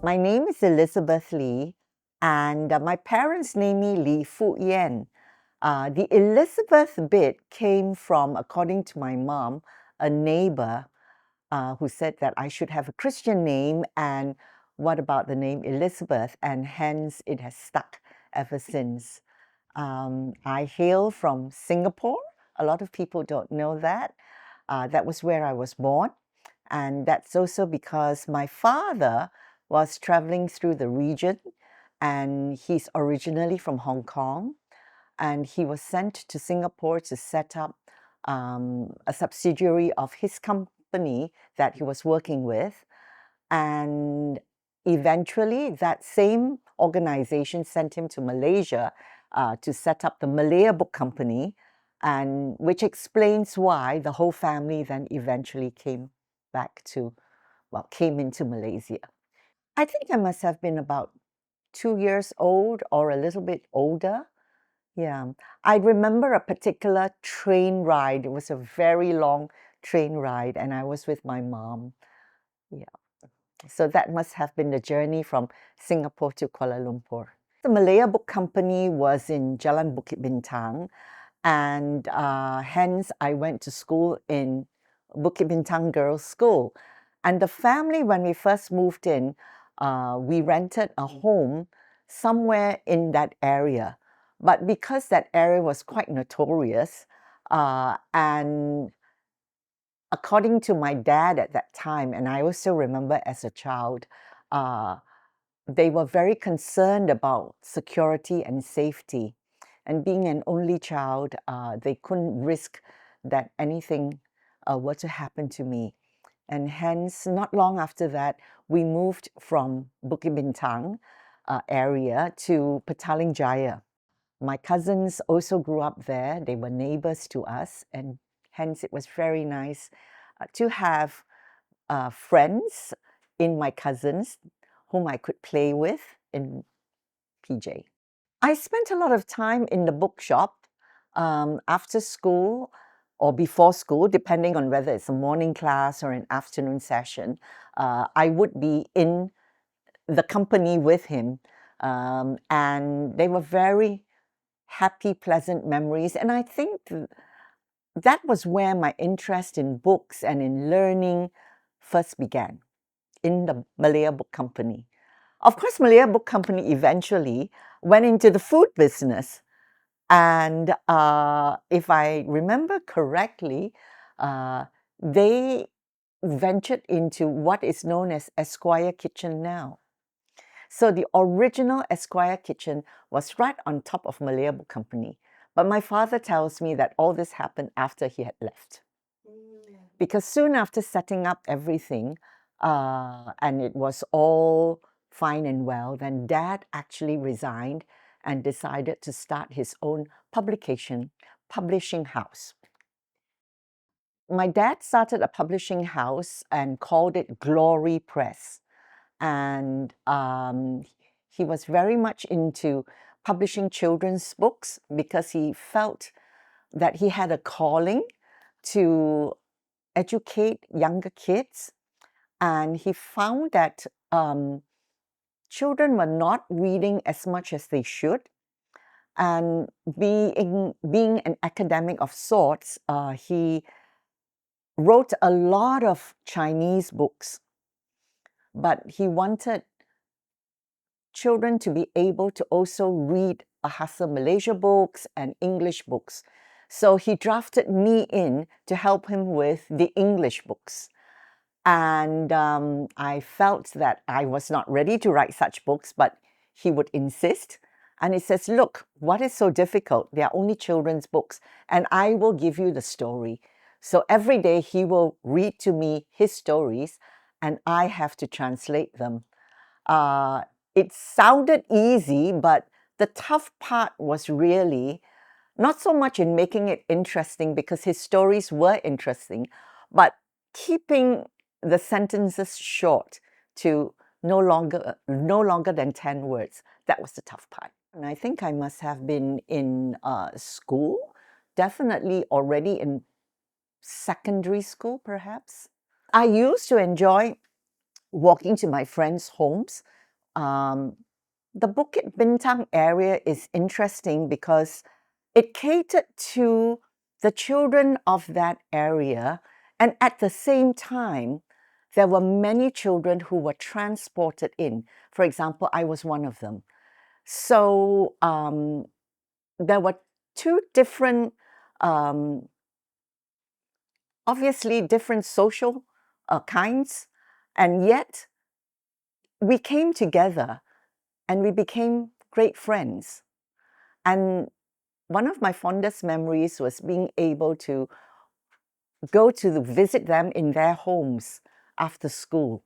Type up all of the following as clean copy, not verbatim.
My name is Elizabeth Lee, and my parents named me Lee Fuh Yen. The Elizabeth bit came from, according to my mom, a neighbor who said that I should have a Christian name, and what about the name Elizabeth? And hence it has stuck ever since. I hail from Singapore. A lot of people don't know that. That was where I was born. And that's also because my father was traveling through the region, and he's originally from Hong Kong, and he was sent to Singapore to set up a subsidiary of his company that he was working with. And eventually, that same organization sent him to Malaysia to set up the Malaya Book Company, and which explains why the whole family then eventually came into Malaysia. I think I must have been about 2 years old or a little bit older. Yeah. I remember a particular train ride. It was a very long train ride, and I was with my mom. Yeah. So that must have been the journey from Singapore to Kuala Lumpur. The Malaya Book Company was in Jalan Bukit Bintang, and hence I went to school in Bukit Bintang Girls' School. And the family, when we first moved in, we rented a home somewhere in that area. But because that area was quite notorious, and according to my dad at that time, and I also remember as a child, they were very concerned about security and safety. And being an only child, they couldn't risk that anything were to happen to me. And hence, not long after that, we moved from Bukit Bintang area to Petaling Jaya. My cousins also grew up there. They were neighbors to us, and hence it was very nice to have friends in my cousins whom I could play with in PJ. I spent a lot of time in the bookshop after school or before school, depending on whether it's a morning class or an afternoon session. I would be in the company with him, and they were very happy, pleasant memories. And I think that was where my interest in books and in learning first began, in the Malaya Book Company. Of course, Malaya Book Company eventually went into the food business. And if I remember correctly, they ventured into what is known as Esquire Kitchen now. So the original Esquire Kitchen was right on top of Malaya Book Company. But my father tells me that all this happened after he had left. Because soon after setting up everything, and it was all fine and well, then Dad actually resigned and decided to start his own publishing house. My dad started a publishing house and called it Glory Press. And he was very much into publishing children's books because he felt that he had a calling to educate younger kids. And he found that children were not reading as much as they should. And being an academic of sorts, he wrote a lot of Chinese books, but he wanted children to be able to also read Bahasa Malaysia books and English books. So he drafted me in to help him with the English books. And I felt that I was not ready to write such books, but he would insist. And he says, look, what is so difficult? They are only children's books, and I will give you the story. So every day he will read to me his stories, and I have to translate them. It sounded easy, but the tough part was really not so much in making it interesting, because his stories were interesting, but keeping the sentences short to no longer than 10 words. That was the tough part. And I think I must have been in school, definitely already in secondary school, perhaps. I used to enjoy walking to my friends' homes. Um, the Bukit Bintang area is interesting because it catered to the children of that area, and at the same time, there were many children who were transported in. For example, I was one of them. So there were two different, um, obviously different social kinds, and yet we came together and we became great friends. And one of my fondest memories was being able to go to visit them in their homes after school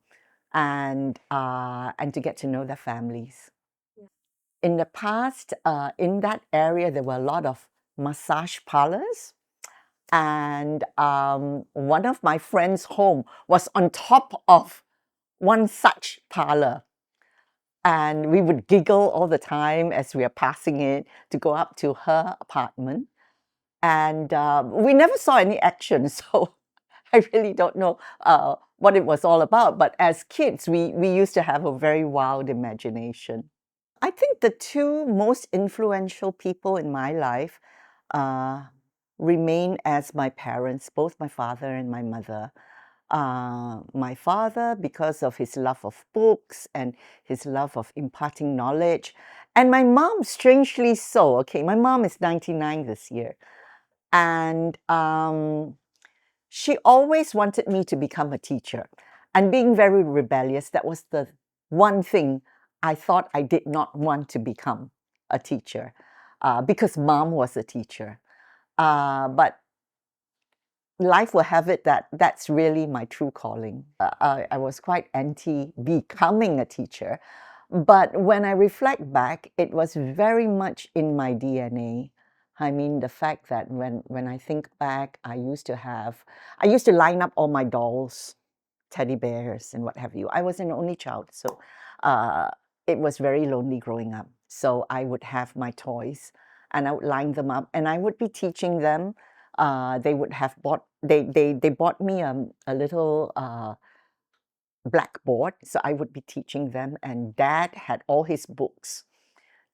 and to get to know their families. In the past, in that area, there were a lot of massage parlors. And one of my friends' home was on top of one such parlor. And we would giggle all the time as we are passing it to go up to her apartment. And we never saw any action, so I really don't know what it was all about. But as kids, we used to have a very wild imagination. I think the two most influential people in my life uh, remain as my parents, both my father and my mother. My father, because of his love of books and his love of imparting knowledge, and my mom, strangely so. Okay, my mom is 99 this year, and she always wanted me to become a teacher. And being very rebellious, that was the one thing I thought I did not want to become a teacher because mom was a teacher. But life will have it that that's really my true calling. I was quite anti becoming a teacher. But when I reflect back, it was very much in my DNA. I mean, the fact that when I think back, I used to line up all my dolls, teddy bears, and what have you. I was an only child, so uh, it was very lonely growing up. So I would have my toys, and I would line them up, and I would be teaching them. They would have bought they bought me a little blackboard, so I would be teaching them, and dad had all his books,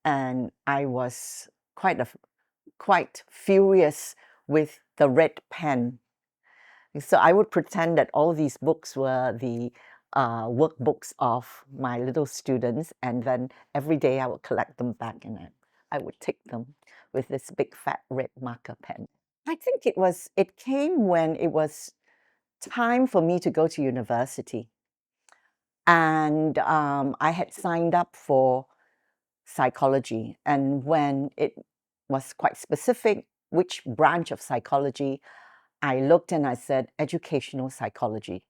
and I was quite furious with the red pen. So I would pretend that all these books were the workbooks of my little students, and then every day I would collect them back and I would tick them with this big fat red marker pen. I think it came when it was time for me to go to university. And I had signed up for psychology. And when it was quite specific, which branch of psychology, I looked and I said educational psychology.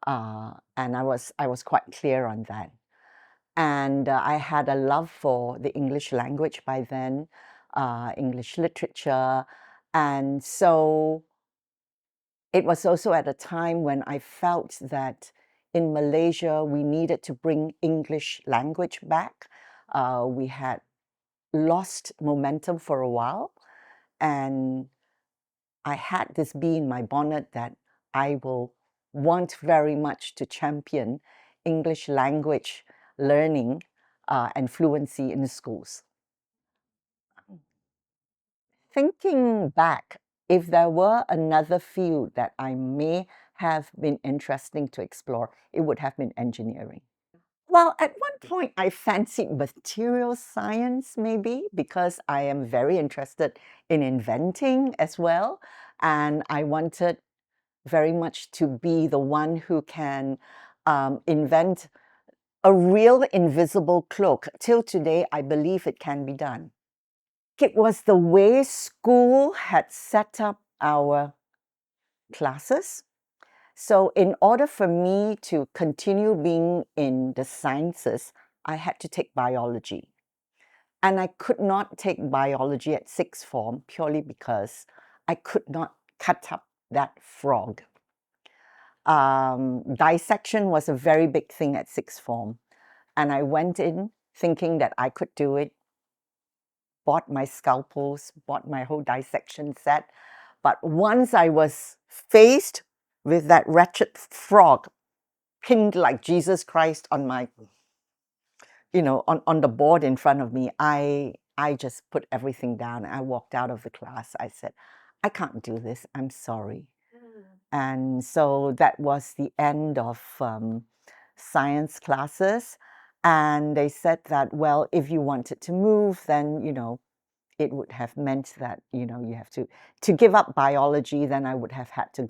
And I was quite clear on that. And I had a love for the English language by then, English literature. And so it was also at a time when I felt that in Malaysia, we needed to bring English language back. We had lost momentum for a while, and I had this bee in my bonnet that I will want very much to champion English language learning and fluency in the schools. Thinking back, if there were another field that I may have been interesting to explore, it would have been engineering. Well, at one point, I fancied material science, maybe, because I am very interested in inventing as well. And I wanted very much to be the one who can invent a real invisible cloak. Till today, I believe it can be done. It was the way school had set up our classes. So, in order for me to continue being in the sciences, I had to take biology. And I could not take biology at sixth form purely because I could not cut up that frog. Dissection was a very big thing at sixth form. And I went in thinking that I could do it, bought my scalpels, bought my whole dissection set. But once I was faced with that wretched frog, pinned like Jesus Christ on my, on the board in front of me. I just put everything down. I walked out of the class. I said, I can't do this. I'm sorry. And so that was the end of science classes. And they said that, well, if you wanted to move, then, it would have meant that, you have to give up biology, then I would have had to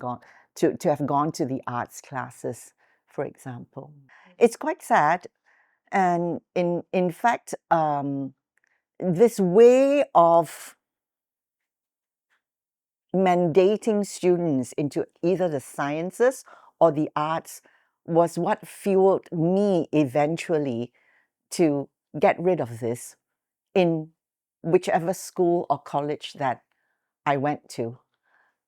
have gone to the arts classes, for example. It's quite sad. And in fact, this way of mandating students into either the sciences or the arts was what fueled me eventually to get rid of this in whichever school or college that I went to.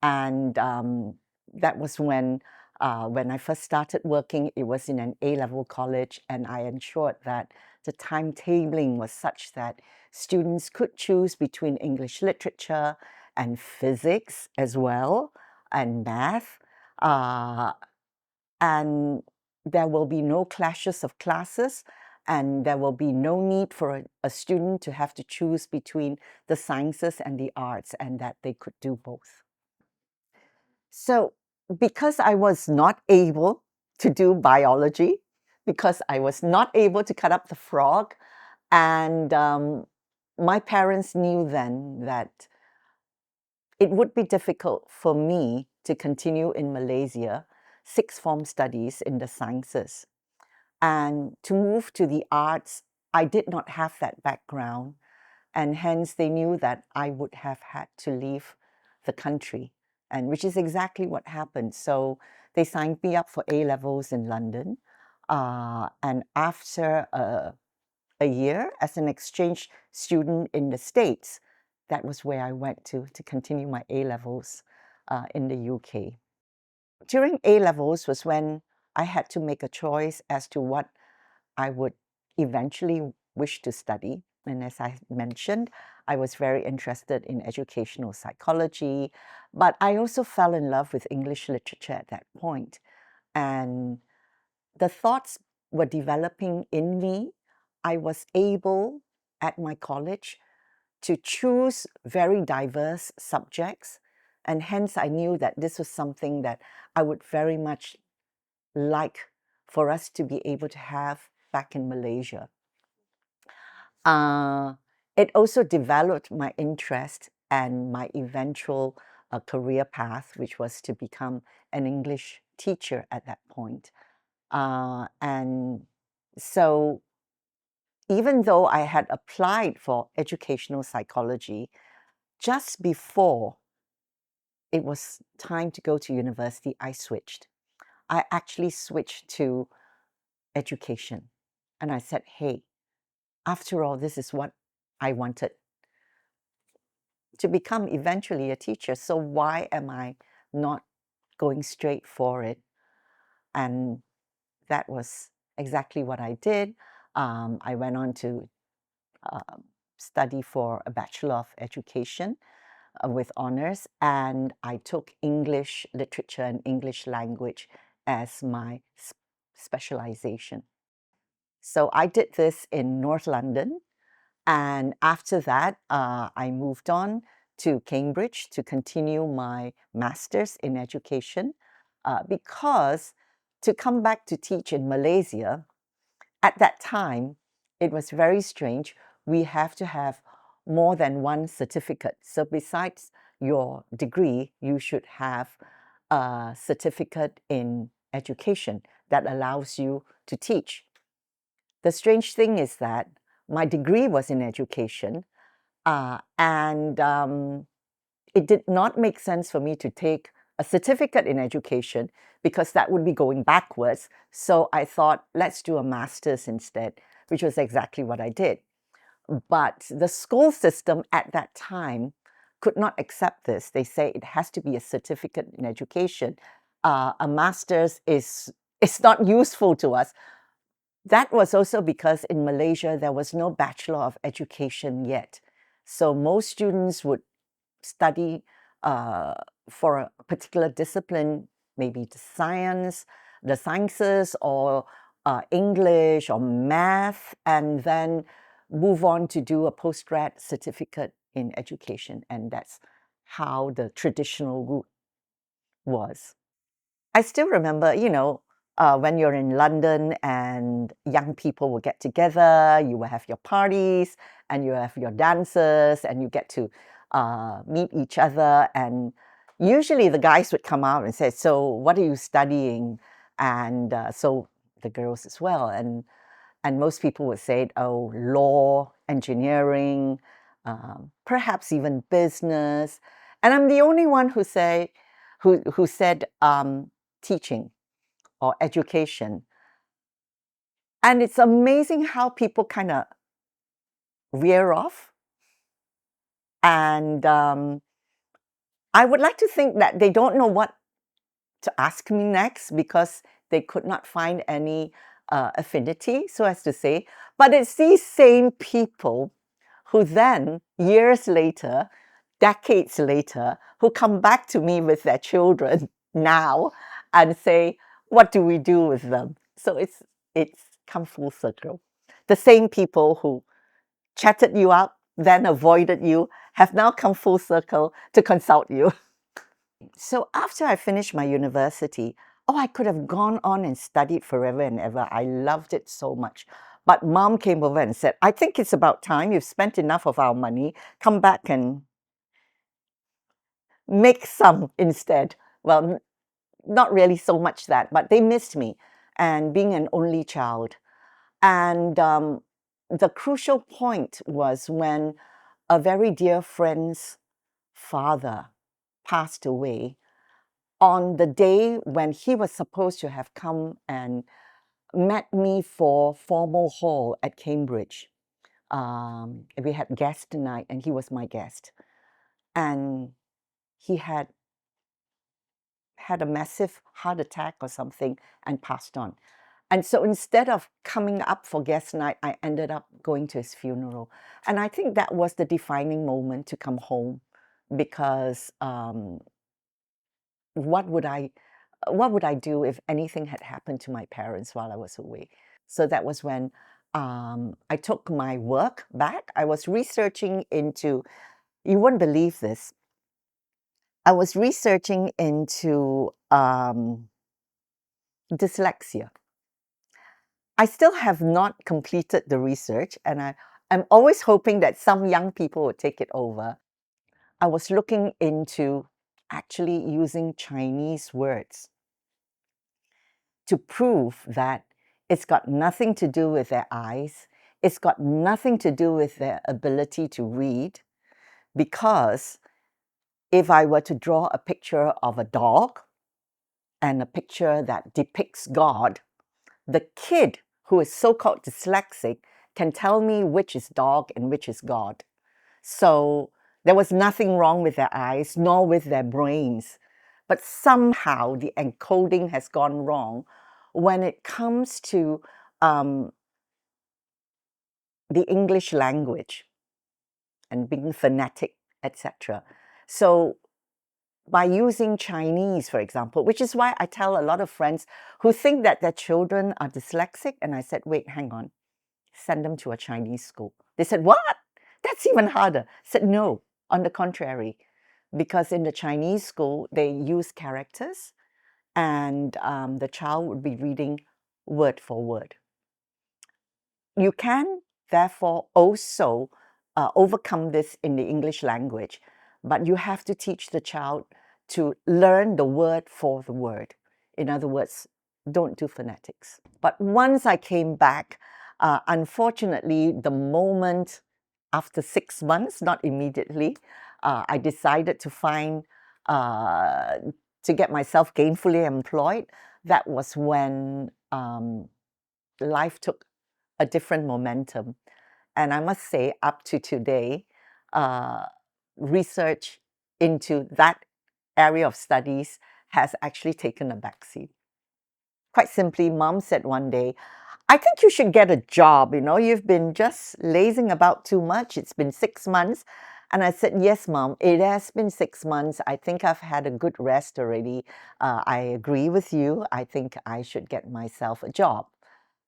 And that was when I first started working. It was in an A-level college, and I ensured that the timetabling was such that students could choose between English literature and physics as well, and math. And there will be no clashes of classes, and there will be no need for a student to have to choose between the sciences and the arts, and that they could do both. So because I was not able to do biology, because I was not able to cut up the frog, and my parents knew then that it would be difficult for me to continue in Malaysia sixth form studies in the sciences. And to move to the arts, I did not have that background, and hence they knew that I would have had to leave the country, and which is exactly what happened. So they signed me up for A-levels in London, and after a year as an exchange student in the States, that was where I went to continue my A-levels in the UK. During A-levels was when I had to make a choice as to what I would eventually wish to study. And as I mentioned, I was very interested in educational psychology, but I also fell in love with English literature at that point. And the thoughts were developing in me. I was able at my college to choose very diverse subjects, and hence I knew that this was something that I would very much like for us to be able to have back in Malaysia. It also developed my interest and my eventual career path, which was to become an English teacher at that point. And so even though I had applied for educational psychology, just before it was time to go to university, I switched. I actually switched to education. And I said, hey, after all, this is what I wanted to become eventually a teacher. So why am I not going straight for it? And that was exactly what I did. I went on to study for a Bachelor of Education with honors, and I took English literature and English language as my specialization. So I did this in North London, and after that, I moved on to Cambridge to continue my master's in education, because to come back to teach in Malaysia, at that time, it was very strange. We have to have more than one certificate. So besides your degree, you should have a certificate in education that allows you to teach. The strange thing is that my degree was in education, and it did not make sense for me to take a certificate in education because that would be going backwards. So I thought, let's do a master's instead, which was exactly what I did. But the school system at that time could not accept this. They say it has to be a certificate in education. A master's is not useful to us. That was also because in Malaysia, there was no Bachelor of Education yet. So most students would study for a particular discipline, maybe the science, the sciences or English or math, and then move on to do a postgrad certificate in education. And that's how the traditional route was. I still remember, when you're in London and young people will get together, you will have your parties and you have your dances and you get to meet each other. And usually the guys would come out and say, "So, what are you studying?" And so the girls as well. And most people would say, "Oh, law, engineering, perhaps even business." And I'm the only one who said teaching or education. And it's amazing how people kind of veer off. And I would like to think that they don't know what to ask me next because they could not find any affinity, so as to say. But it's these same people who then, years later, decades later, who come back to me with their children now and say, "What do we do with them?" So it's come full circle. The same people who chatted you up, then avoided you, have now come full circle to consult you. So after I finished my university, I could have gone on and studied forever and ever. I loved it so much. But mom came over and said, "I think it's about time. You've spent enough of our money. Come back and make some instead." Well, not really so much that, but they missed me and being an only child. And the crucial point was when a very dear friend's father passed away on the day when he was supposed to have come and met me for formal hall at Cambridge. We had guest night and he was my guest. And he had a massive heart attack or something and passed on. And so instead of coming up for guest night, I ended up going to his funeral. And I think that was the defining moment to come home because what would I do if anything had happened to my parents while I was away? So that was when I took my work back. I was researching into, you wouldn't believe this, I was researching into dyslexia. I still have not completed the research, and I'm always hoping that some young people would take it over. I was looking into actually using Chinese words to prove that it's got nothing to do with their eyes, it's got nothing to do with their ability to read, because if I were to draw a picture of a dog and a picture that depicts God, the kid who is so-called dyslexic can tell me which is dog and which is God. So there was nothing wrong with their eyes, nor with their brains. But somehow the encoding has gone wrong when it comes to the English language and being phonetic, etc. So by using Chinese, for example, which is why I tell a lot of friends who think that their children are dyslexic, and I said, "Wait, hang on, send them to a Chinese school." They said, "What? That's even harder." I said, "No, on the contrary, because in the Chinese school, they use characters and the child would be reading word for word. You can, therefore, also overcome this in the English language, but you have to teach the child to learn the word for the word. In other words, don't do phonetics. But once I came back, unfortunately, the moment after 6 months, not immediately, I decided to to get myself gainfully employed. That was when life took a different momentum. And I must say, up to today, research into that area of studies has actually taken a backseat. Quite simply, mom said one day, "I think you should get a job. You've been just lazing about too much. It's been 6 months. And I said, yes, Mom, it has been 6 months. I think I've had a good rest already. I agree with you. I think I should get myself a job.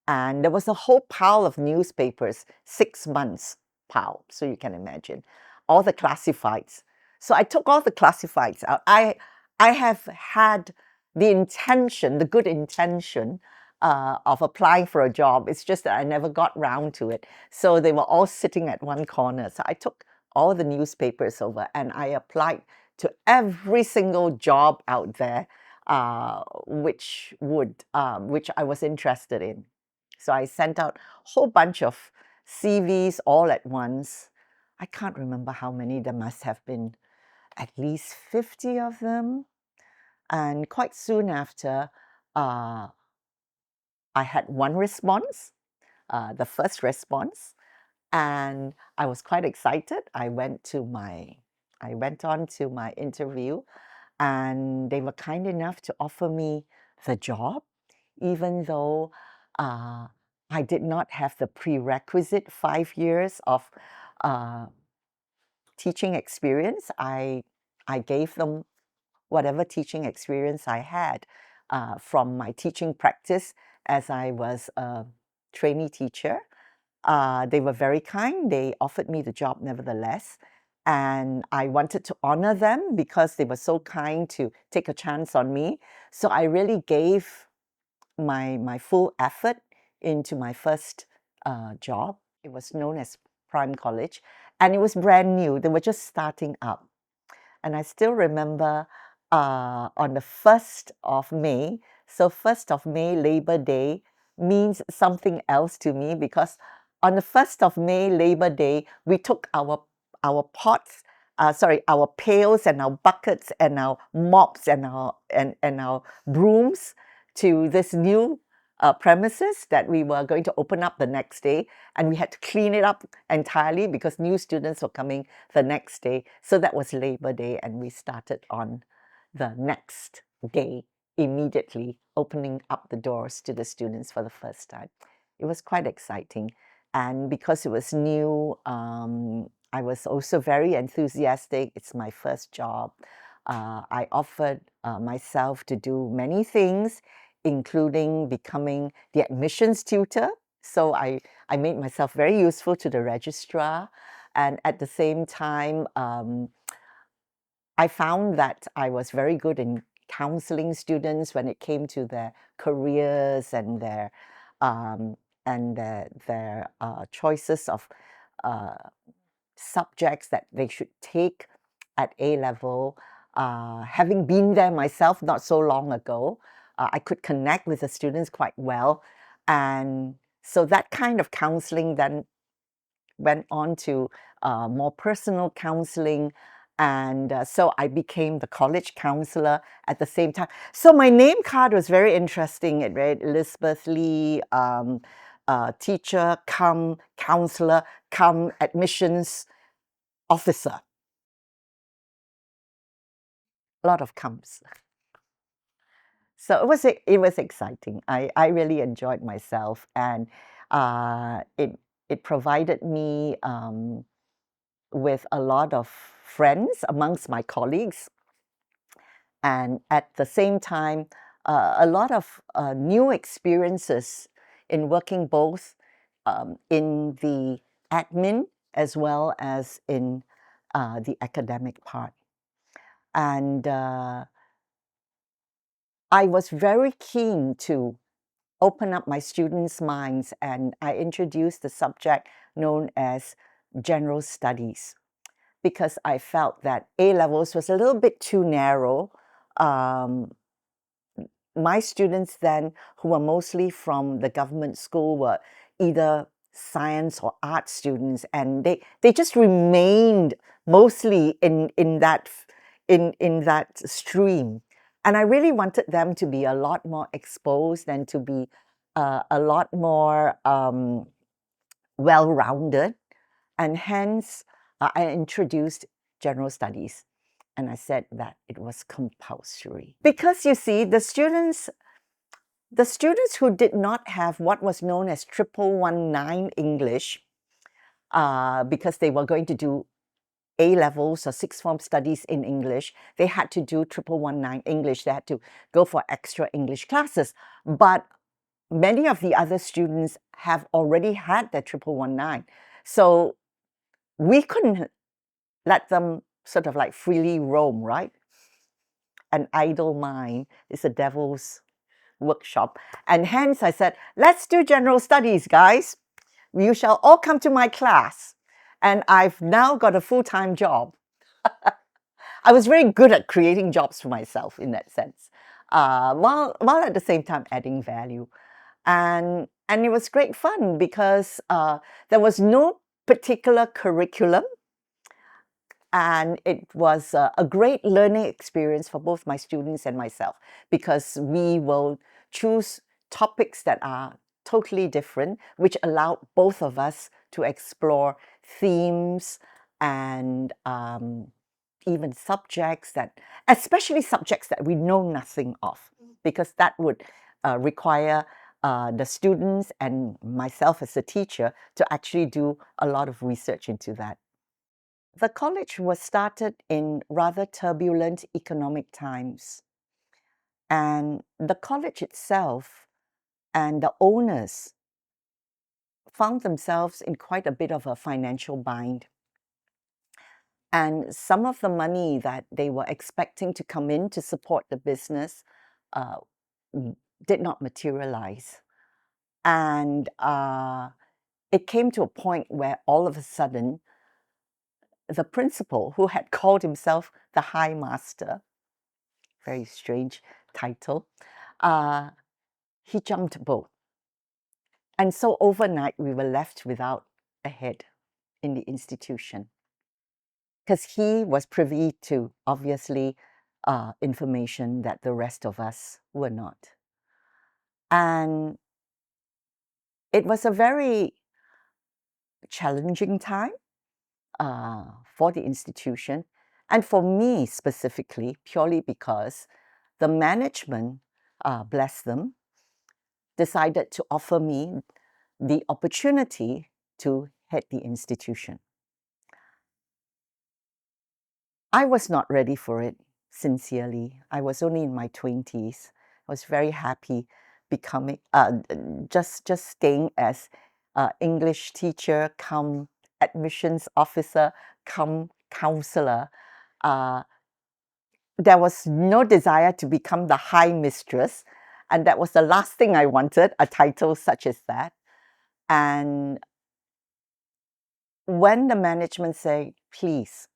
And there was a whole pile of newspapers, 6 months pile. So you can imagine all the classifieds. So I took all the classifieds out. I have had the intention, the good intention of applying for a job. It's just that I never got round to it. So they were all sitting at one corner. So I took all the newspapers over and I applied to every single job out there which I was interested in. So I sent out a whole bunch of CVs all at once. I can't remember how many. There must have been at least 50 of them. And quite soon after, I had one response, the first response, and I was quite excited. I went on to my interview, and they were kind enough to offer me the job, even though I did not have the prerequisite 5 years of uh, teaching experience. I gave them whatever teaching experience I had from my teaching practice as I was a trainee teacher. They were very kind. They offered me the job nevertheless. And I wanted to honor them because they were so kind to take a chance on me. So I really gave my full effort into my first job. It was known as Prime College, and it was brand new. They were just starting up. And I still remember on the 1st of May, so 1st of May, Labor Day, means something else to me because on the 1st of May, Labor Day, we took our pots, our pails and our buckets and our mops and our brooms to this new premises that we were going to open up the next day, and we had to clean it up entirely because new students were coming the next day. So that was Labor Day, and we started on the next day, immediately opening up the doors to the students for the first time. It was quite exciting. And because it was new, I was also very enthusiastic. It's my first job. I offered myself to do many things, including becoming the admissions tutor. So I made myself very useful to the registrar. And at the same time, I found that I was very good in counseling students when it came to their careers and um, their choices of uh, subjects that they should take at A level. Having been there myself not so long ago, I could connect with the students quite well. And so that kind of counseling then went on to more personal counseling. And so I became the college counselor at the same time. So my name card was very interesting. It read Elizabeth Lee, teacher, come counselor, come admissions officer. A lot of comes. So it was exciting. I really enjoyed myself, and it provided me with a lot of friends amongst my colleagues, and at the same time, a lot of new experiences in working both in the admin as well as in the academic part. And I was very keen to open up my students' minds, and I introduced the subject known as general studies because I felt that A levels was a little bit too narrow. My students then, who were mostly from the government school, were either science or art students, and they just remained mostly in that stream. And I really wanted them to be a lot more exposed and to be a lot more well-rounded. And hence, I introduced general studies. And I said that it was compulsory. Because you see, the students who did not have what was known as 1119 English, because they were going to do A-levels or sixth form studies in English, they had to do 1119 English. They had to go for extra English classes. But many of the other students have already had their 1119. So we couldn't let them sort of like freely roam, right? An idle mind is a devil's workshop. And hence I said, let's do general studies, guys. You shall all come to my class. And I've now got a full-time job. I was very good at creating jobs for myself in that sense, while at the same time adding value. And it was great fun because there was no particular curriculum. And it was a great learning experience for both my students and myself, because we will choose topics that are totally different, which allowed both of us to explore themes and even subjects that, especially subjects that we know nothing of, because that would require the students and myself as a teacher to actually do a lot of research into that. The college was started in rather turbulent economic times, and the college itself and the owners found themselves in quite a bit of a financial bind. And some of the money that they were expecting to come in to support the business uh, did not materialize. And it came to a point where all of a sudden, the principal, who had called himself the High Master, very strange title, he jumped boat. And so overnight, we were left without a head in the institution, because he was privy to, obviously, information that the rest of us were not. And it was a very challenging time for the institution, and for me specifically, purely because the management, bless them, decided to offer me the opportunity to head the institution. I was not ready for it, sincerely. I was only in my 20s. I was very happy becoming, just staying as English teacher, come admissions officer, come counselor. There was no desire to become the high mistress, and that was the last thing I wanted, a title such as that. And when the management said, please,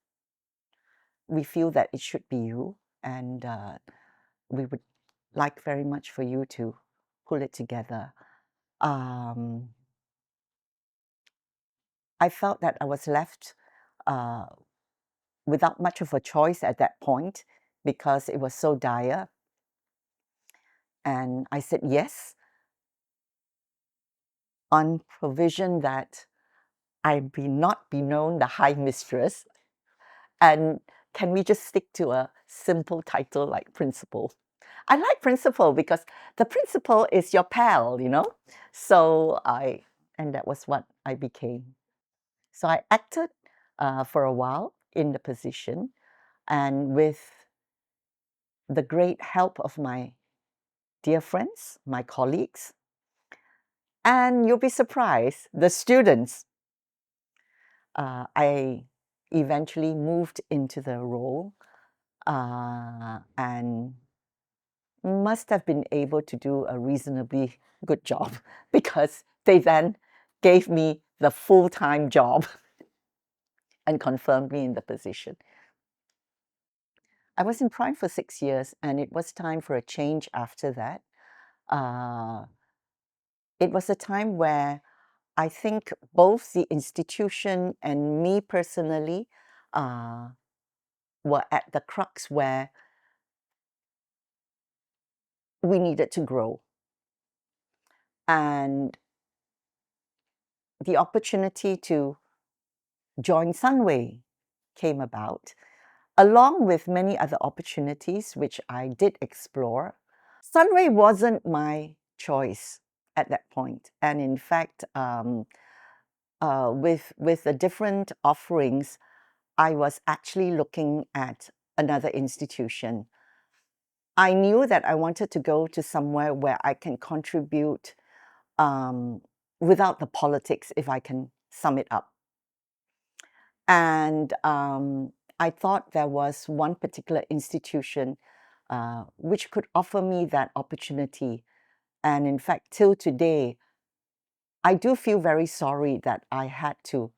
we feel that it should be you, and we would like very much for you to pull it together, I felt that I was left without much of a choice at that point, because it was so dire. And I said yes, on provision that I be not be known the high mistress, and can we just stick to a simple title like principal? I like principal because the principal is your pal, you know? So and that was what I became. So I acted for a while in the position, and with the great help of my dear friends, my colleagues, and you'll be surprised, the students, I eventually moved into the role and must have been able to do a reasonably good job, because they then gave me the full-time job and confirmed me in the position. I was in Prime for 6 years, and it was time for a change after that. It was a time where I think both the institution and me personally were at the crux where we needed to grow. And the opportunity to join Sunway came about, along with many other opportunities which I did explore. Sunway wasn't my choice at that point. And in fact, with the different offerings, I was actually looking at another institution. I knew that I wanted to go to somewhere where I can contribute without the politics, if I can sum it up. And I thought there was one particular institution which could offer me that opportunity. And in fact, till today, I do feel very sorry that I had to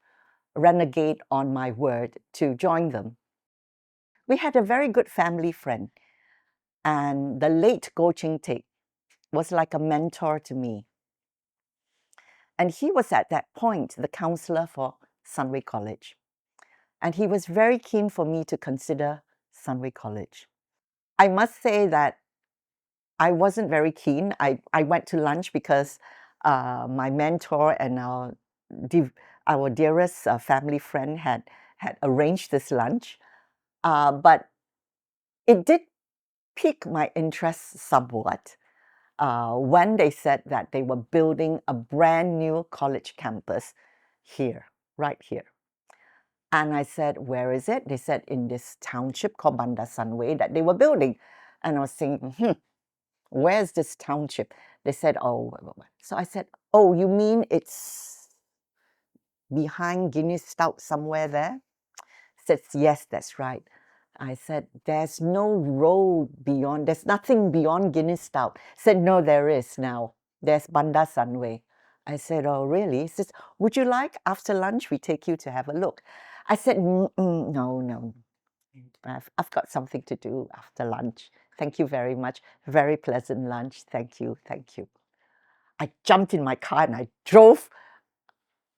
renegade on my word to join them. We had a very good family friend, and the late Goh Ching Teck was like a mentor to me. And he was at that point the counselor for Sunway College. And he was very keen for me to consider Sunway College. I must say that I wasn't very keen. I went to lunch because my mentor and our dearest family friend had arranged this lunch. But it did pique my interest somewhat when they said that they were building a brand new college campus here, right here. And I said, where is it? They said in this township called Bandar Sunway that they were building. And I was thinking, where's this township? They said, oh, so I said, oh, you mean it's behind Guinness Stout somewhere there? Says, yes, that's right. I said, there's no road beyond, there's nothing beyond Guinness Stout. Said, no, there is now. There's Bandar Sunway. I said, oh, really? He says, would you like after lunch we take you to have a look? I said, no, no. I've got something to do after lunch. Thank you very much. Very pleasant lunch. Thank you. Thank you. I jumped in my car and I drove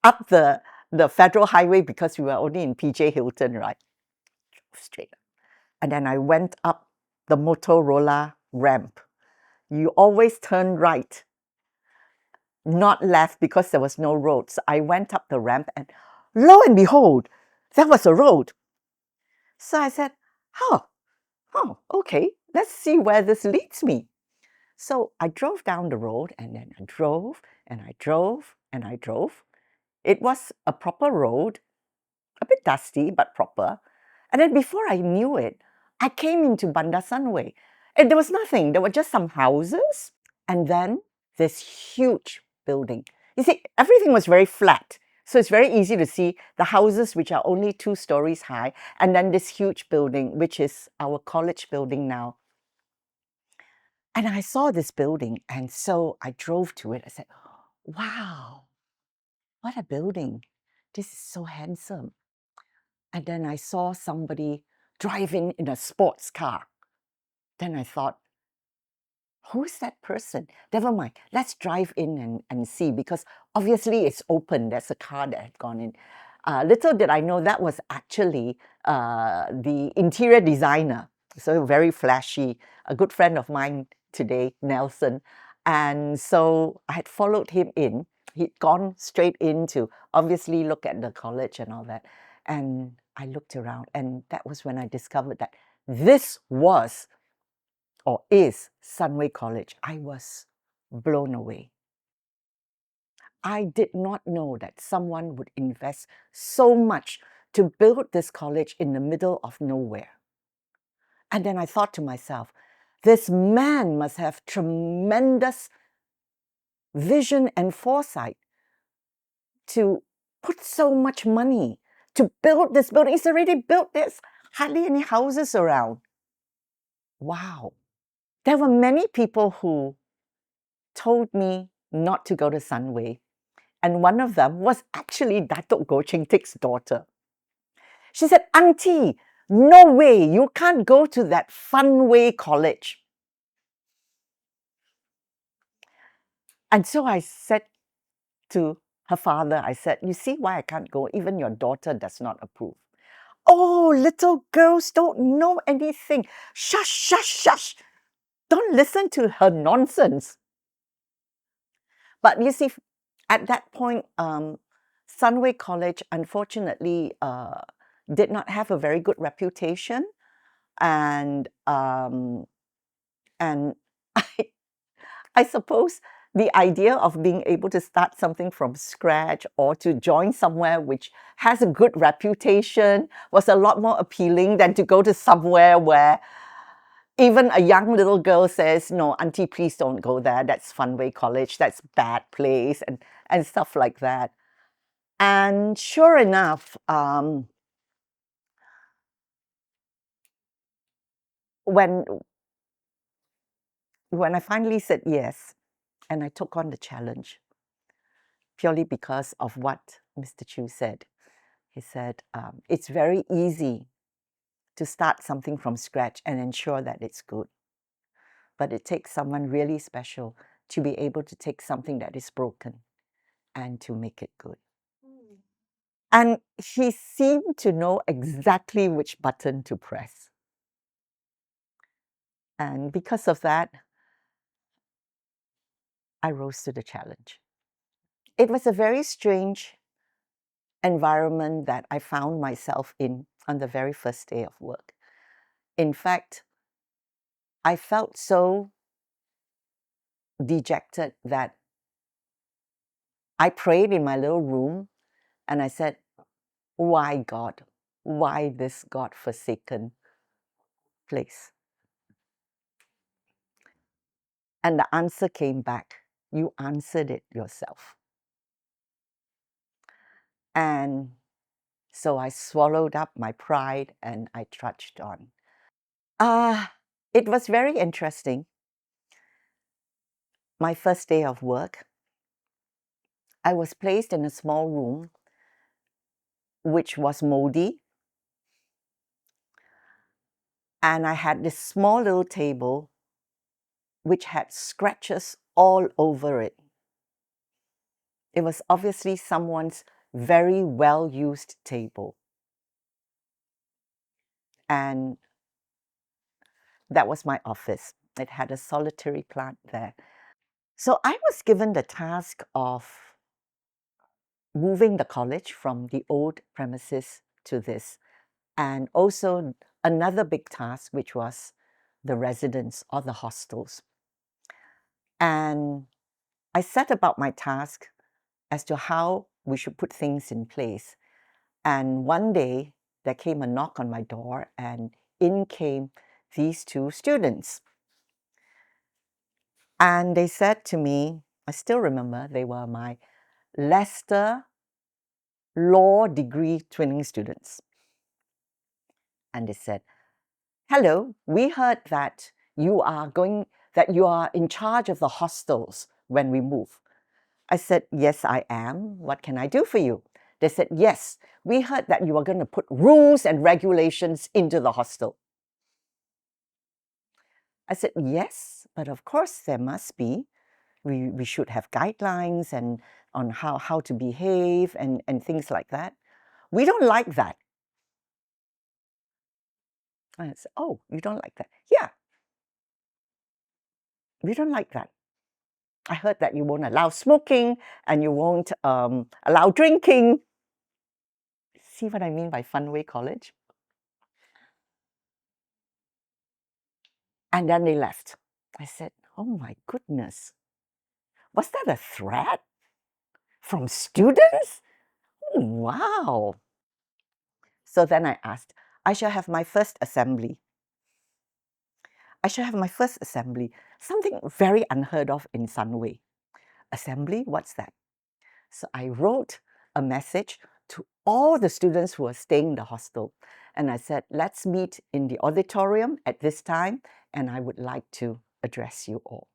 up the federal highway because we were only in PJ Hilton, right? Straight up. And then I went up the Motorola ramp. You always turn right, not left, because there was no road. So I went up the ramp and lo and behold, there was a road. So I said, oh, okay, let's see where this leads me. So I drove down the road and then I drove and I drove and I drove. It was a proper road, a bit dusty, but proper. And then before I knew it, I came into Bandar Sunway. And there was nothing. There were just some houses and then this huge building. You see, everything was very flat. So it's very easy to see the houses which are only 2 stories high, and then this huge building, which is our college building now. And I saw this building, and so I drove to it. I said, wow, what a building. This is so handsome. And then I saw somebody driving in a sports car. Then I thought, who is that person? Never mind, let's drive in and see, because obviously it's open. There's a car that had gone in. Little did I know that was actually the interior designer. So very flashy, a good friend of mine today, Nelson. And so I had followed him in. He'd gone straight in to obviously look at the college and all that. And I looked around, and that was when I discovered that this was or is Sunway College. I was blown away. I did not know that someone would invest so much to build this college in the middle of nowhere. And then I thought to myself, this man must have tremendous vision and foresight to put so much money to build this building. He's already built this, hardly any houses around. Wow. There were many people who told me not to go to Sunway. And one of them was actually Dato Goh Ching Teck's daughter. She said, Auntie, no way, you can't go to that Funway College. And so I said to her father, I said, you see why I can't go? Even your daughter does not approve. Oh, little girls don't know anything. Shush, shush, shush. Don't listen to her nonsense. But you see, at that point, Sunway College, unfortunately, did not have a very good reputation, and I suppose the idea of being able to start something from scratch or to join somewhere which has a good reputation was a lot more appealing than to go to somewhere where even a young little girl says, no, auntie, please don't go there. That's Sunway College. That's bad place, and stuff like that. And sure enough, when I finally said yes, and I took on the challenge, purely because of what Mr. Chu said. He said, it's very easy to start something from scratch and ensure that it's good. But it takes someone really special to be able to take something that is broken and to make it good. And he seemed to know exactly which button to press. And because of that, I rose to the challenge. It was a very strange environment that I found myself in on the very first day of work. In fact, I felt so dejected that I prayed in my little room and I said, why God? Why this God-forsaken place? And the answer came back. You answered it yourself. And so I swallowed up my pride and I trudged on. It was very interesting. My first day of work, I was placed in a small room which was moldy. And I had this small little table which had scratches all over it. It was obviously someone's very well-used table. And that was my office. It had a solitary plant there. So I was given the task of moving the college from the old premises to this. And also another big task, which was the residence or the hostels. And I set about my task as to how we should put things in place. And one day there came a knock on my door and in came these two students. And they said to me, I still remember, they were my Leicester law degree twinning students. And they said, hello, we heard that you are in charge of the hostels when we move. I said, yes, I am. What can I do for you? They said, yes, we heard that you are going to put rules and regulations into the hostel. I said, yes, but of course there must be. We should have guidelines and on how to behave and things like that. We don't like that. I said, oh, you don't like that? Yeah, we don't like that. I heard that you won't allow smoking and you won't allow drinking. See what I mean by Sunway College? And then they left. I said, oh my goodness. Was that a threat from students? Oh, wow. So then I asked, I shall have my first assembly. I shall have my first assembly. Something very unheard of in Sunway. Assembly? What's that? So I wrote a message to all the students who were staying in the hostel. And I said, let's meet in the auditorium at this time. And I would like to address you all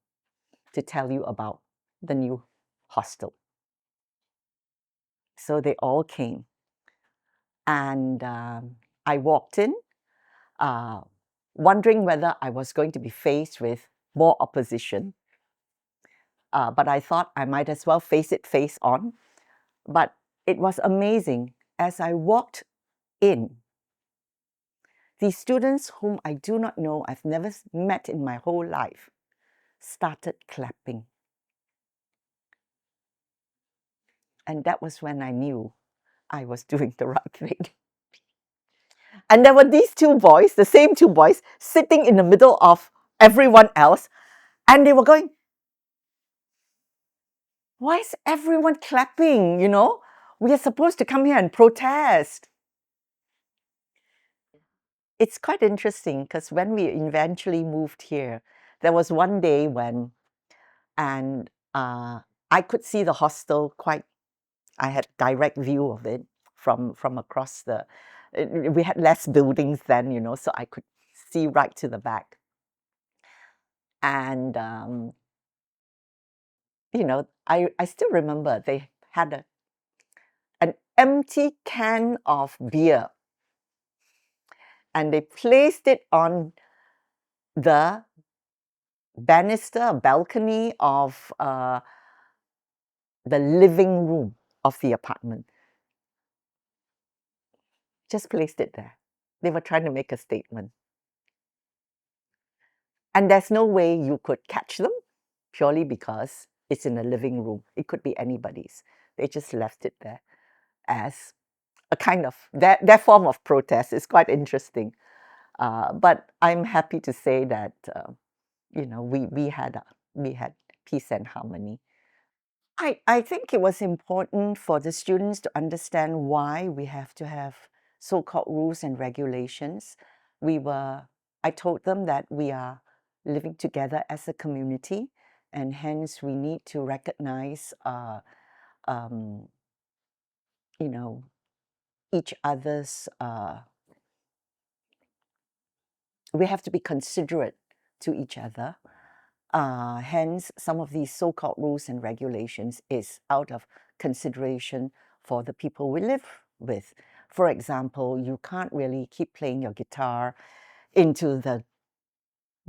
to tell you about the new hostel. So they all came. And I walked in, wondering whether I was going to be faced with more opposition. But I thought I might as well face it face on. But it was amazing. As I walked in, these students whom I do not know, I've never met in my whole life, started clapping. And that was when I knew I was doing the right thing. And there were these two boys, the same two boys, sitting in the middle of everyone else. And they were going, Why is everyone clapping? You know, we are supposed to come here and protest. It's quite interesting because when we eventually moved here, there was one day when, and I could see the hostel quite, I had direct view of it from across the, we had less buildings then, you know, so I could see right to the back. And, you know, I still remember they had an empty can of beer and they placed it on the banister, balcony of the living room of the apartment. Just placed it there. They were trying to make a statement. And there's no way you could catch them purely because it's in the living room. It could be anybody's. They just left it there as a kind of, their form of protest. Is quite interesting. But I'm happy to say that, you know, we had peace and harmony. I think it was important for the students to understand why we have to have so-called rules and regulations. I told them that we are living together as a community, and hence we need to recognize, you know, each other's. We have to be considerate to each other. Hence, some of these so-called rules and regulations is out of consideration for the people we live with. For example, you can't really keep playing your guitar into the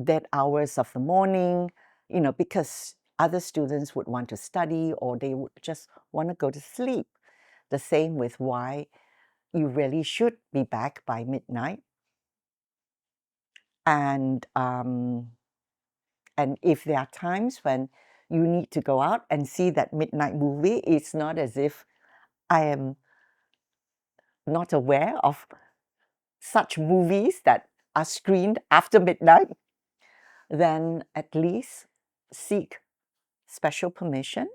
dead hours of the morning, you know, because other students would want to study or they would just want to go to sleep. The same with why you really should be back by midnight. And if there are times when you need to go out and see that midnight movie, it's not as if I am not aware of such movies that are screened after midnight, then at least seek special permission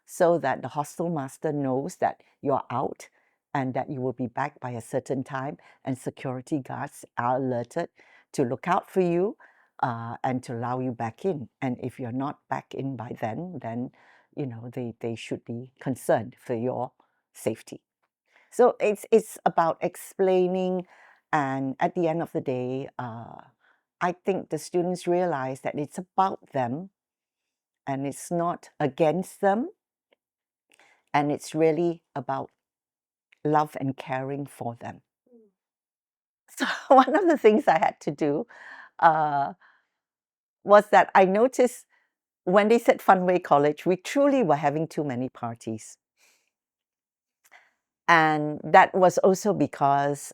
so that the hostel master knows that you're out and that you will be back by a certain time, and security guards are alerted to look out for you and to allow you back in. And if you're not back in by then, you know, they should be concerned for your safety. So it's about explaining, and at the end of the day, I think the students realize that it's about them and it's not against them, and it's really about love and caring for them. So one of the things I had to do uh, was that I noticed when they said Funway College, we truly were having too many parties. And that was also because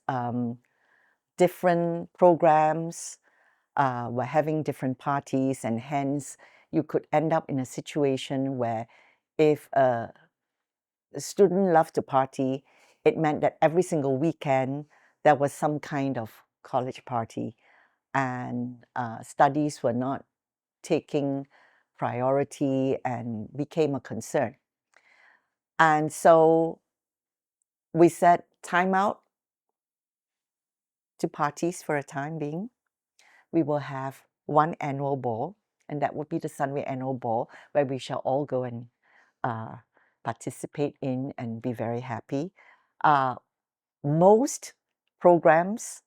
different programs were having different parties, and hence you could end up in a situation where if a student loved to party, it meant that every single weekend there was some kind of college party, and studies were not taking priority and became a concern. And so we said time out to parties for a time being. We will have one annual ball, and that would be the Sunway annual ball, where we shall all go and participate in and be very happy. Most programs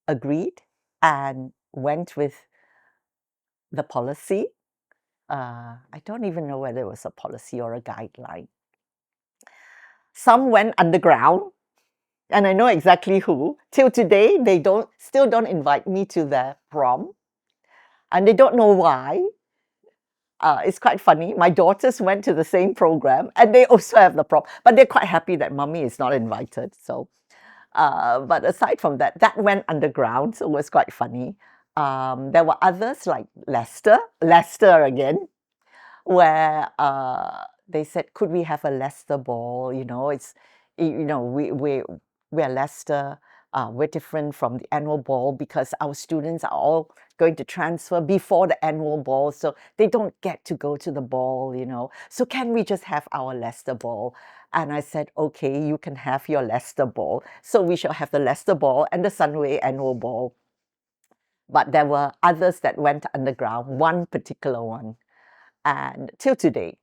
agreed and went with the policy. I don't even know whether it was a policy or a guideline. Some went underground, and I know exactly who. Till today, they still don't invite me to their prom, and they don't know why. It's quite funny. My daughters went to the same program, and they also have the prom, but they're quite happy that mommy is not invited. So, but aside from that, that went underground, so it was quite funny. There were others like Leicester again, where they said, could we have a Leicester ball? You know, it's, you know, we're Leicester. we're different from the annual ball because our students are all going to transfer before the annual ball, so they don't get to go to the ball, you know. So can we just have our Leicester ball? And I said, okay, you can have your Leicester ball. So we shall have the Leicester ball and the Sunway annual ball. But there were others that went underground, one particular one, and till today.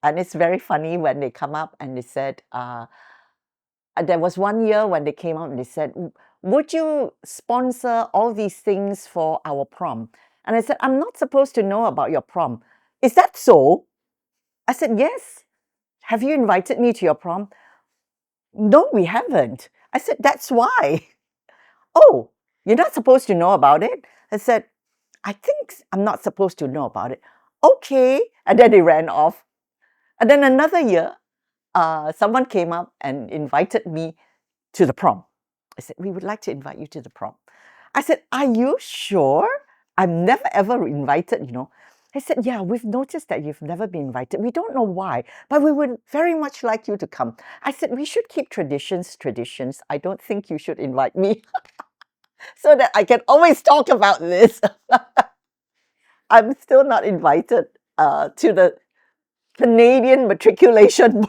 And it's very funny when they come up and they said, there was one year when they came out and they said, would you sponsor all these things for our prom? And I said, I'm not supposed to know about your prom. Is that so? I said, yes. Have you invited me to your prom? No, we haven't. I said, that's why. Oh, you're not supposed to know about it? I said, I think I'm not supposed to know about it. Okay. And then they ran off. And then another year, someone came up and invited me to the prom. I said, we would like to invite you to the prom. I said, are you sure? I'm never ever invited, you know. I said, yeah, we've noticed that you've never been invited. We don't know why, but we would very much like you to come. I said, we should keep traditions. I don't think you should invite me so that I can always talk about this. I'm still not invited to the Canadian matriculation.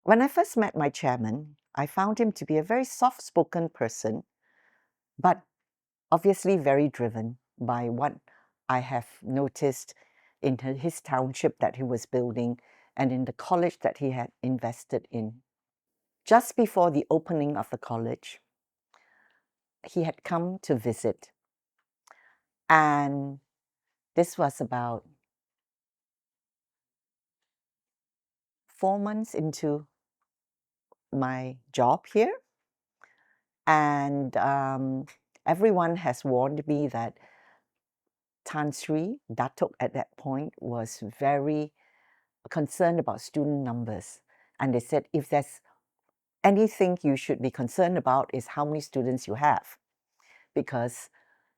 When I first met my chairman, I found him to be a very soft-spoken person, but obviously very driven by what I have noticed in his township that he was building and in the college that he had invested in. Just before the opening of the college, he had come to visit. And this was about 4 months into my job here. And everyone has warned me that Tan Sri, Dato at that point, was very concerned about student numbers. And they said, if there's anything you should be concerned about is how many students you have, because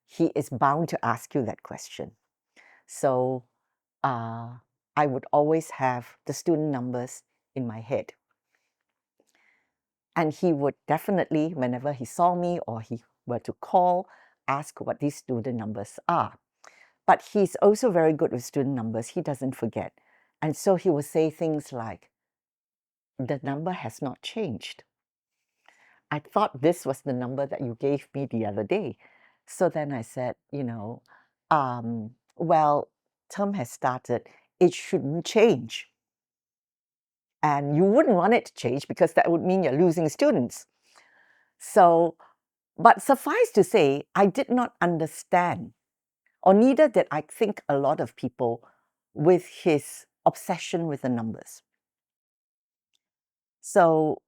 he is bound to ask you that question. So I would always have the student numbers in my head. And he would definitely, whenever he saw me or he were to call, ask what these student numbers are. But he's also very good with student numbers. He doesn't forget. And so he would say things like, the number has not changed. I thought this was the number that you gave me the other day. So then I said, well, term has started. It shouldn't change. And you wouldn't want it to change because that would mean you're losing students. So, but suffice to say, I did not understand, or neither did I think a lot of people, with his obsession with the numbers. So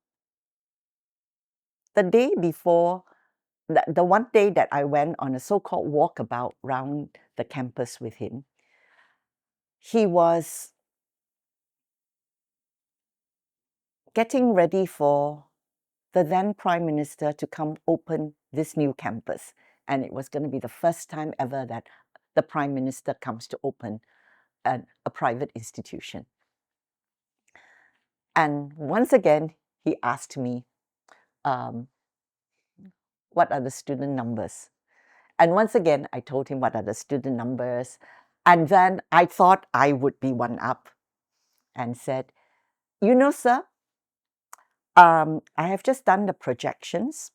the day before, the one day that I went on a so-called walkabout around the campus with him, he was getting ready for the then Prime Minister to come open this new campus. And it was going to be the first time ever that the Prime Minister comes to open a private institution. And once again, he asked me, what are the student numbers? And once again, I told him what are the student numbers. And then I thought I would be one up and said, you know, sir, I have just done the projections.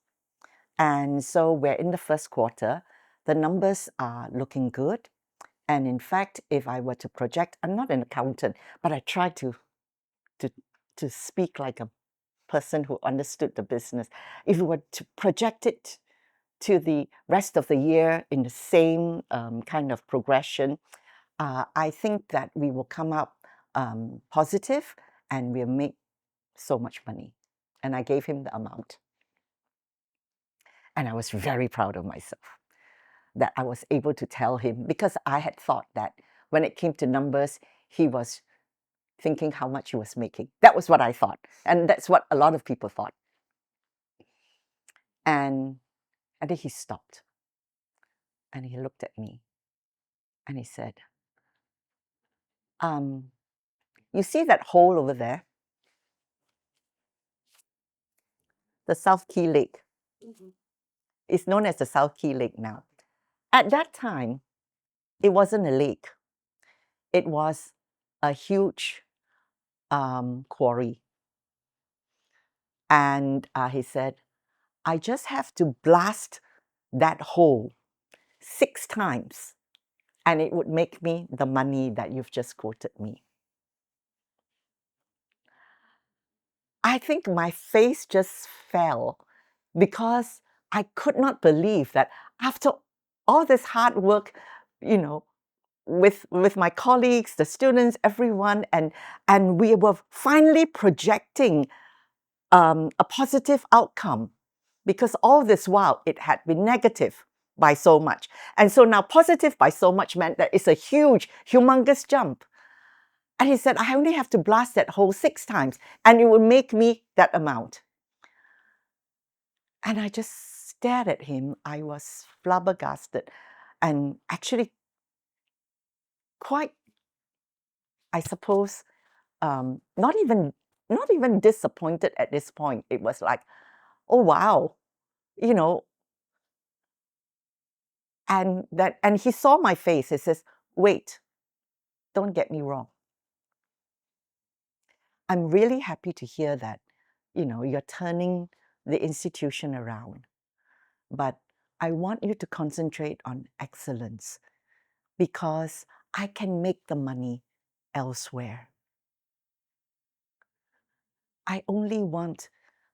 And so we're in the first quarter. The numbers are looking good. And in fact, if I were to project, I'm not an accountant, but I try to speak like a person who understood the business. If we were to project it to the rest of the year in the same kind of progression, I think that we will come up positive and we'll make so much money. And I gave him the amount. And I was very proud of myself that I was able to tell him, because I had thought that when it came to numbers, he was thinking how much he was making. That was what I thought. And that's what a lot of people thought. And then he stopped. And he looked at me. And he said, you see that hole over there? the South Key Lake. It's known as the South Key Lake now. At that time, it wasn't a lake. It was a huge quarry. And he said, I just have to blast that hole 6 times, and it would make me the money that you've just quoted me. I think my face just fell because I could not believe that after all this hard work, you know, with my colleagues, the students, everyone, and we were finally projecting a positive outcome, because all this while it had been negative by so much. And so now positive by so much meant that it's a huge, humongous jump. And he said, I only have to blast that hole 6 times and it will make me that amount. And I just stared at him. I was flabbergasted and actually quite, I suppose, not even disappointed at this point. It was like, oh wow, you know. And he saw my face. He says, wait, don't get me wrong. I'm really happy to hear that, you're turning the institution around. But I want you to concentrate on excellence, because I can make the money elsewhere. I only want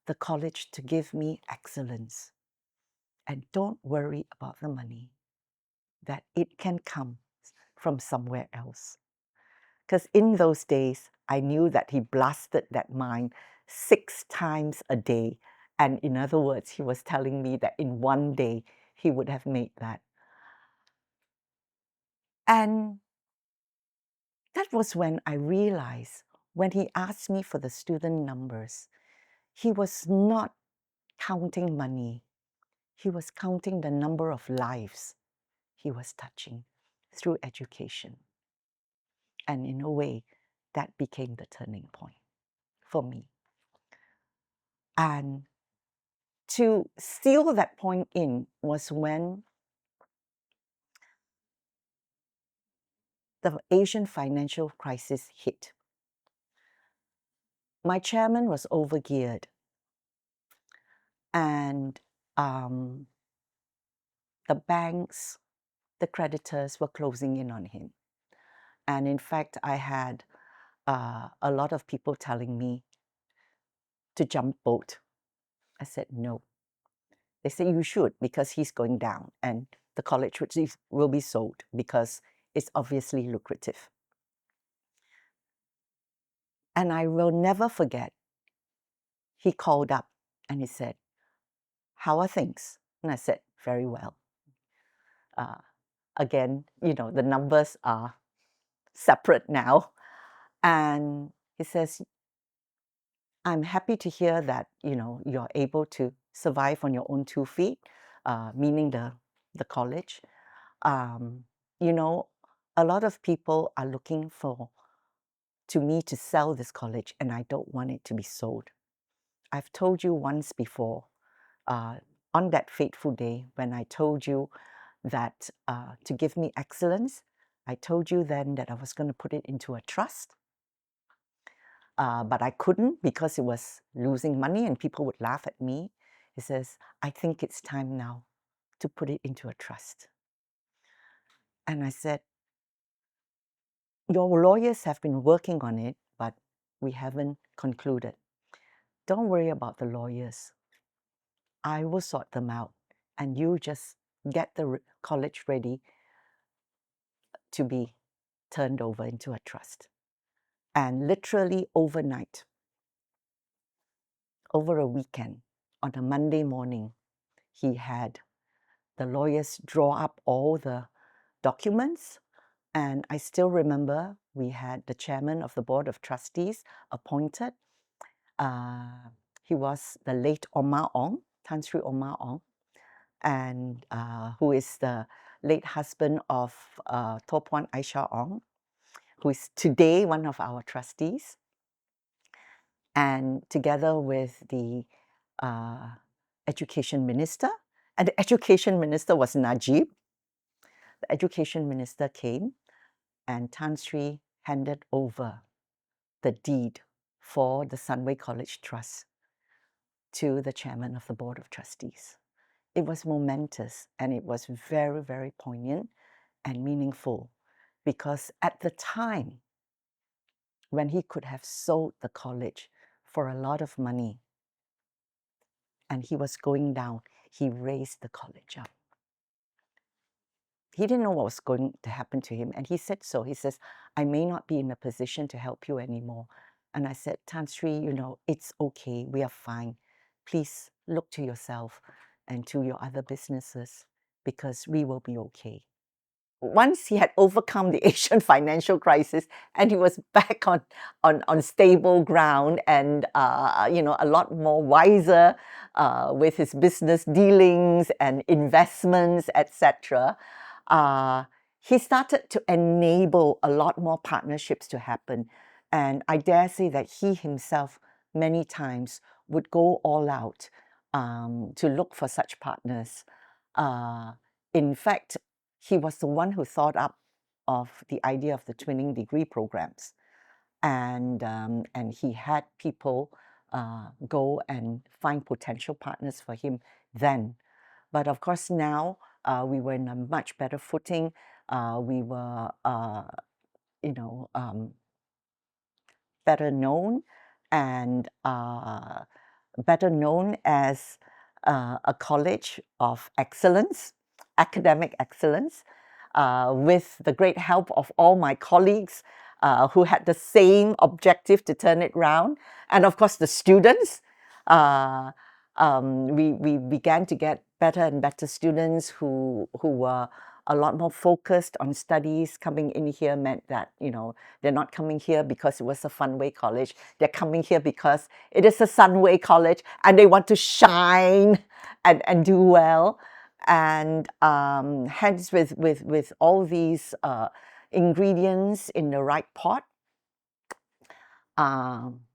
the college to give me excellence. And don't worry about the money, that it can come from somewhere else. Because in those days, I knew that he blasted that mine 6 times a day. And in other words, he was telling me that in one day, he would have made that. And that was when I realized, when he asked me for the student numbers, he was not counting money. He was counting the number of lives he was touching through education. And in a way, that became the turning point for me. And to seal that point in was when the Asian financial crisis hit. My chairman was overgeared, and the banks, the creditors were closing in on him. And in fact, I had a lot of people telling me to jump boat. I said, no. They said, you should, because he's going down and the college will be sold because it's obviously lucrative. And I will never forget, he called up and he said, how are things? And I said, very well. Again, the numbers are separate now. And he says, I'm happy to hear that, you're able to survive on your own 2 feet, meaning the college. A lot of people are looking to me to sell this college, and I don't want it to be sold. I've told you once before, on that fateful day when I told you that to give me excellence, I told you then that I was going to put it into a trust. But I couldn't because it was losing money and people would laugh at me. He says, I think it's time now to put it into a trust. And I said, your lawyers have been working on it, but we haven't concluded. Don't worry about the lawyers. I will sort them out, and you just get the college ready to be turned over into a trust. And literally overnight, over a weekend, on a Monday morning, he had the lawyers draw up all the documents. And I still remember we had the chairman of the board of trustees appointed. He was the late Omar Ong, Tan Sri Omar Ong, and who is the late husband of Topuan Aisha Ong, who is today one of our trustees. And together with the education minister, and the education minister was Najib. The education minister came, and Tan Sri handed over the deed for the Sunway College Trust to the chairman of the Board of Trustees. It was momentous, and it was very, very poignant and meaningful, because at the time when he could have sold the college for a lot of money and he was going down, he raised the college up. He didn't know what was going to happen to him, and he said so. He says, I may not be in a position to help you anymore. And I said, Tan Sri, you know, it's okay, we are fine. Please look to yourself and to your other businesses, because we will be okay. Once he had overcome the Asian financial crisis and he was back on stable ground and you know, a lot more wiser with his business dealings and investments, etc., he started to enable a lot more partnerships to happen. And I dare say that he himself many times would go all out to look for such partners. In fact, he was the one who thought up of the idea of the twinning degree programs. And he had people go and find potential partners for him then. But of course, now we were in a much better footing. We were, you know, better known, and better known as a college of excellence, academic excellence, with the great help of all my colleagues who had the same objective to turn it round, and of course the students. We began to get better and better students who were a lot more focused on studies. Coming in here meant that, you know, they're not coming here because it was a Sunway college. They're coming here because it is a Sunway college and they want to shine and do well. And hence, with all these ingredients in the right pot,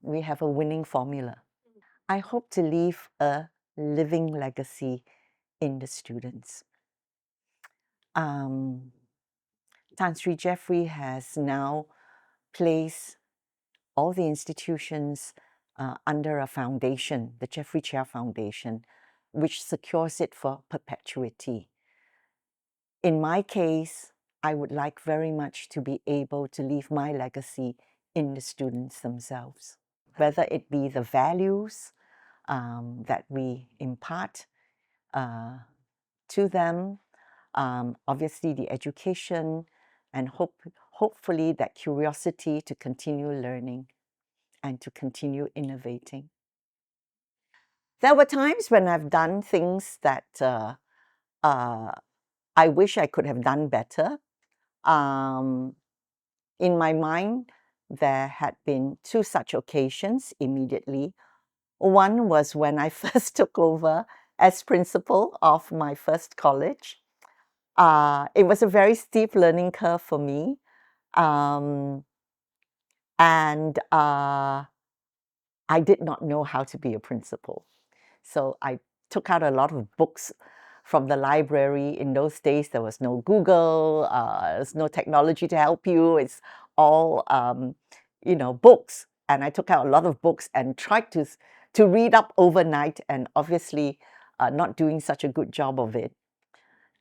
we have a winning formula. I hope to leave a living legacy in the students. Tan Sri Jeffrey has now placed all the institutions under a foundation, the Jeffrey Chia Foundation, which secures it for perpetuity. In my case, I would like very much to be able to leave my legacy in the students themselves, whether it be the values that we impart to them, obviously the education, and hopefully that curiosity to continue learning and to continue innovating. There were times when I've done things that I wish I could have done better. In my mind, there had been two such occasions immediately. One was when I first took over as principal of my first college. It was a very steep learning curve for me. And I did not know how to be a principal. So I took out a lot of books from the library. In those days, there was no Google, there's no technology to help you. It's all, you know, books. And I took out a lot of books and tried to read up overnight, and obviously not doing such a good job of it.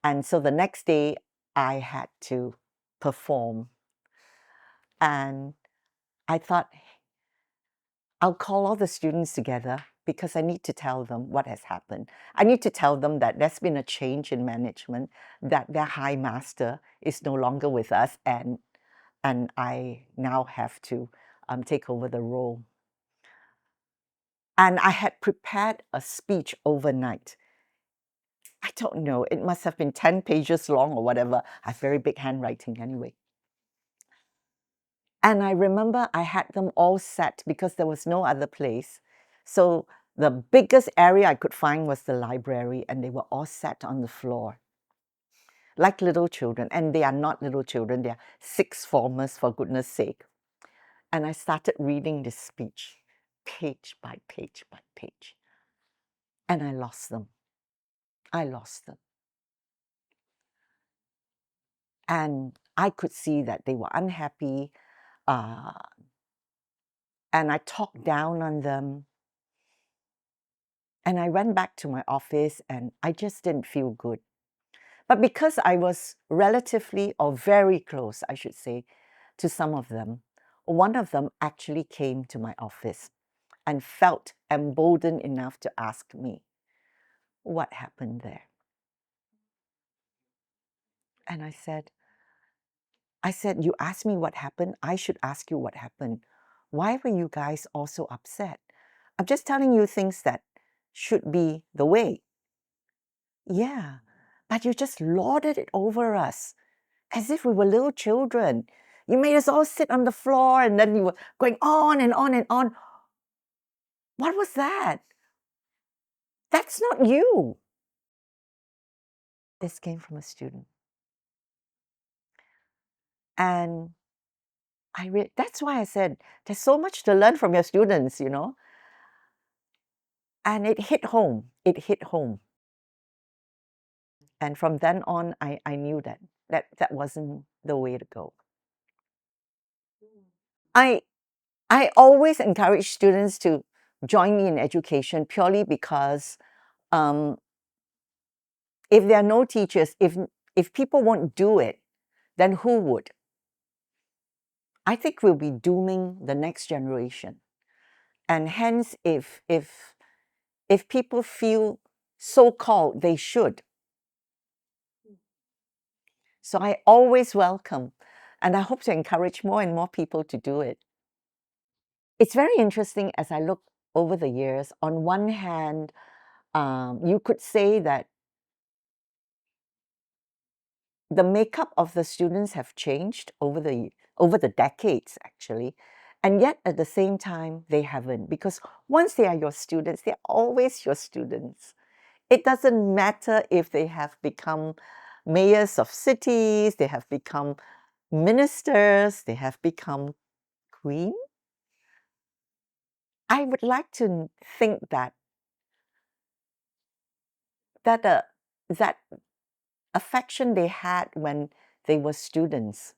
And so the next day, I had to perform. And I thought, I'll call all the students together because I need to tell them what has happened. I need to tell them that there's been a change in management, that their high master is no longer with us, and I now have to take over the role. And I had prepared a speech overnight. I don't know, it must have been 10 pages long or whatever. I have very big handwriting anyway. And I remember I had them all set because there was no other place. So the biggest area I could find was the library, and they were all sat on the floor like little children. And they are not little children, they are sixth formers, for goodness sake. And I started reading this speech, page by page by page. And I lost them. I lost them. And I could see that they were unhappy. Uh, and I talked down on them. And I went back to my office and I just didn't feel good. But because I was relatively or very close, I should say, to some of them, one of them actually came to my office and felt emboldened enough to ask me, what happened there? And I said, you asked me what happened. I should ask you what happened. Why were you guys all so upset? I'm just telling you things that should be the way. Yeah, but you just lorded it over us as if we were little children. You made us all sit on the floor and then you were going on and on and on. What was that? That's not you. This came from a student. And that's why I said there's so much to learn from your students, you know. And it hit home. It hit home. And from then on, I knew that wasn't the way to go. I I always encourage students to join me in education purely because if there are no teachers, if people won't do it, then who would? I think we'll be dooming the next generation. And hence, if people feel so-called they should. So I always welcome, and I hope to encourage more and more people to do it. It's very interesting as I look over the years. On one hand, you could say that the makeup of the students have changed over the decades, actually. And yet, at the same time, they haven't. Because once they are your students, they're always your students. It doesn't matter if they have become mayors of cities, they have become ministers, they have become queen. I would like to think that that affection they had when they were students,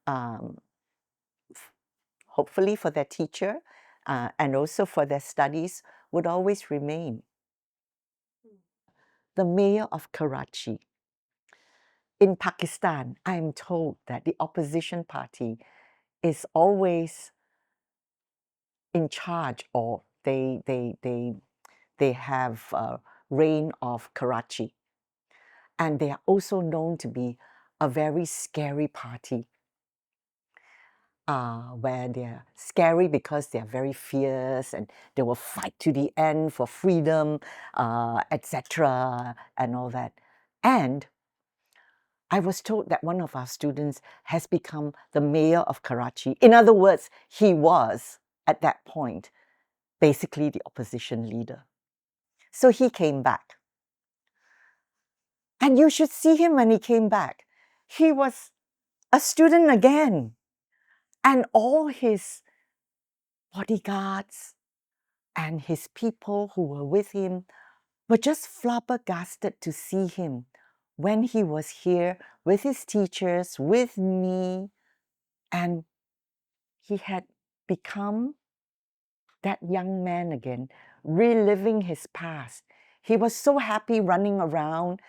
um, hopefully for their teacher and also for their studies, would always remain. The mayor of Karachi. In Pakistan, I am told that the opposition party is always in charge, or they have reign of Karachi. And they are also known to be a very scary party. Where they're scary because they're very fierce and they will fight to the end for freedom, etc., and all that. And I was told that one of our students has become the mayor of Karachi. In other words, he was, at that point, basically the opposition leader. So he came back. And you should see him when he came back. He was a student again. And all his bodyguards and his people who were with him were just flabbergasted to see him when he was here with his teachers, with me, and he had become that young man again, reliving his past. He was so happy running around,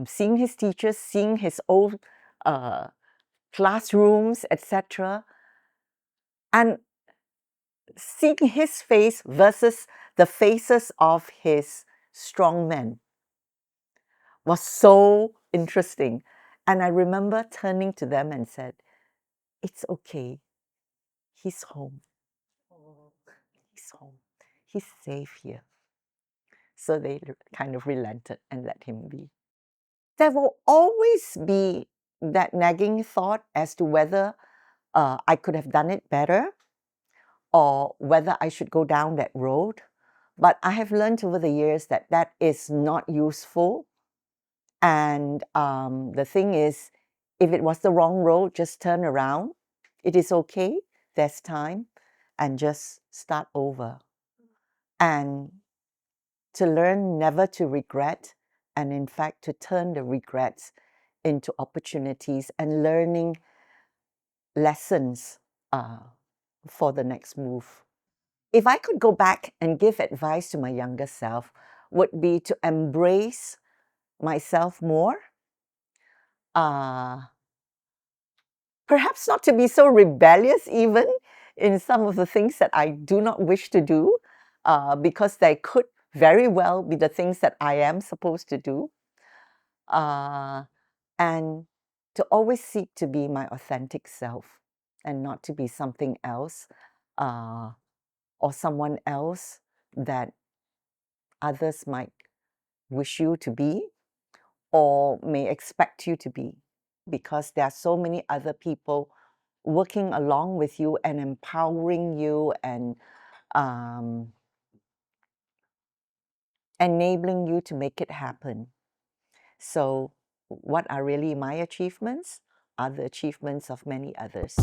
seeing his teachers, seeing his old classrooms, etc. And seeing his face versus the faces of his strongmen was so interesting. And I remember turning to them and said, it's okay. He's home. He's home. He's safe here. So they kind of relented and let him be. There will always be that nagging thought as to whether I could have done it better or whether I should go down that road. But I have learned over the years that that is not useful. And the thing is, if it was the wrong road, just turn around. It is okay. There's time. And just start over. And to learn never to regret, and in fact, to turn the regrets into opportunities and learning lessons for the next move. If I could go back and give advice to my younger self, would be to embrace myself more. Perhaps not to be so rebellious even in some of the things that I do not wish to do, because they could very well be the things that I am supposed to do. And to always seek to be my authentic self and not to be something else or someone else that others might wish you to be or may expect you to be, because there are so many other people working along with you and empowering you and enabling you to make it happen. So, what are really my achievements are the achievements of many others.